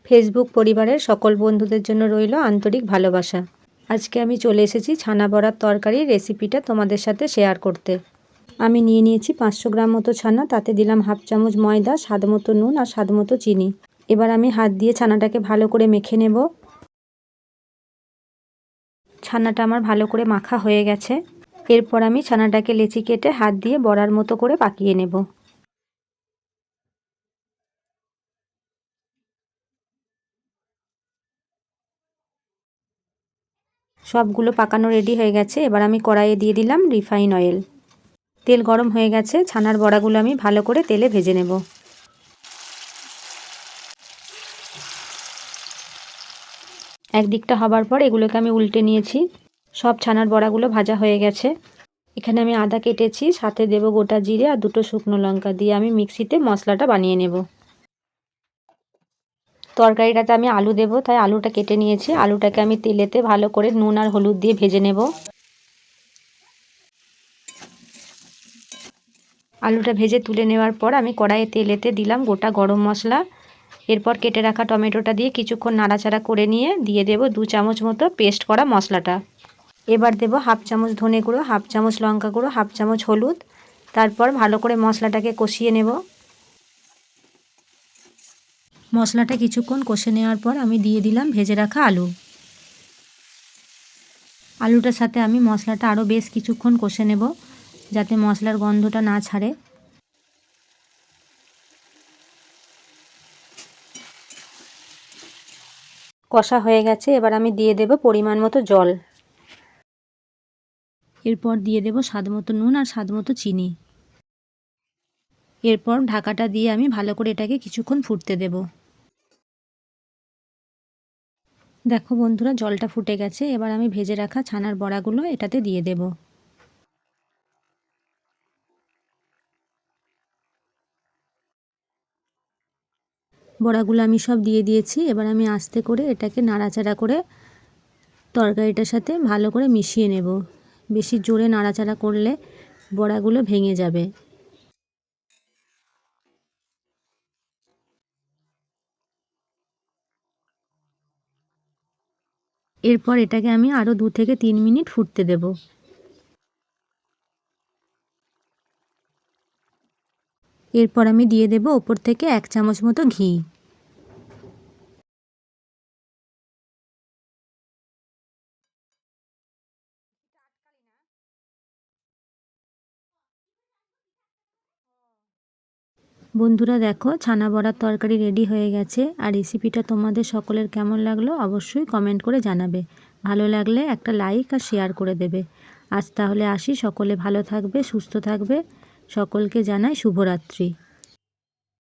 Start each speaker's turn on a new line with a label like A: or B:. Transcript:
A: Facebook পরিবারের সকল বন্ধুদের জন্য রইল আন্তরিক ভালোবাসা। আজকে আমি চলে এসেছি ছানা বড়ার তরকারির রেসিপিটা তোমাদের সাথে শেয়ার করতে। আমি নিয়ে নিয়েছি 500 গ্রাম মতো ছানা, তাতে দিলাম হাফ চামচ ময়দা, স্বাদ মতো নুন আর স্বাদ মতো চিনি। এবার আমি হাত দিয়ে ছানাটাকে ভালো করে মেখে নেব। ছানাটা আমার ভালো করে মাখা হয়ে গেছে। এরপর আমি ছানাটাকে লেচি কেটে হাত দিয়ে বড়ার মতো করে পাকিয়ে নেব। সবগুলো পাকানো রেডি হয়ে গেছে। এবার আমি কড়াইয়ে দিয়ে দিলাম রিফাইন অয়েল। তেল গরম হয়ে গেছে, ছানার বড়াগুলো আমি ভালো করে তেলে ভেজে নেব। একদিকটা হবার পর এগুলোকে আমি উল্টে নিয়েছি। সব ছানার বড়াগুলো ভাজা হয়ে গেছে। এখানে আমি আদা কেটেছি, সাথে দেব গোটা জিরে আর 2টো শুকনো লঙ্কা দিয়ে আমি মিক্সিতে মশলাটা বানিয়ে নেব। তরকারিটাতে আমি আলু দেব, তাই আলুটা কেটে নিয়েছি। আলুটাকে আমি তেলেতে ভালো করে নুন আর হলুদ দিয়ে ভেজে নেব। আলুটা ভেজে তুলে নেওয়ার পর আমি কড়াইয়ে তেলেতে দিলাম গোটা গরম মশলা। এরপর কেটে রাখা টমেটোটা দিয়ে কিছুক্ষণ নাড়াচাড়া করে নিয়ে দিয়ে দেব 2 চামচ মতো পেস্ট করা মশলাটা। এবার দেব হাফ চামচ ধনে গুঁড়ো, হাফ চামচ লঙ্কা গুঁড়ো, হাফ চামচ হলুদ। তারপর ভালো করে মশলাটাকে কষিয়ে নেব। মশলাটা কিছুক্ষণ কষে নেওয়ার পর আমি দিয়ে দিলাম ভেজে রাখা আলু। আলুটার সাথে আমি মশলাটা আরও বেশ কিছুক্ষণ কষে নেব, যাতে মশলার গন্ধটা না ছাড়ে। কষা হয়ে গেছে, এবার আমি দিয়ে দেব পরিমাণ মতো জল। এরপর দিয়ে দেব স্বাদ মতো নুন আর স্বাদ মতো চিনি। এরপর ঢাকাটা দিয়ে আমি ভালো করে এটাকে কিছুক্ষণ ফুটতে দেব। দেখো বন্ধুরা, জলটা ফুটে গেছে। এবার আমি ভেজে রাখা ছানার বড়াগুলো এটাতে দিয়ে দেব। বড়াগুলো আমি সব দিয়ে দিয়েছি। এবার আমি আস্তে করে এটাকে নাড়াচাড়া করে তরকারিটার সাথে ভালো করে মিশিয়ে নেব। বেশি জোরে নাড়াচাড়া করলে বড়াগুলো ভেঙে যাবে। এরপর এটাকে আমি আরও 2 থেকে 3 মিনিট ফুটতে দেব। এরপর আমি দিয়ে দেব ওপর থেকে 1 চামচ মতো ঘি। বন্ধুরা দেখো, ছানা বড়ার তরকারি রেডি হয়ে গেছে। আর রেসিপিটা তোমাদের সকলের কেমন লাগলো অবশ্যই কমেন্ট করে জানাবে। ভালো লাগলে একটা লাইক আর শেয়ার করে দেবে। আজ তাহলে আসি, সকলে ভালো থাকবে, সুস্থ থাকবে। সকলকে জানাই শুভরাত্রি।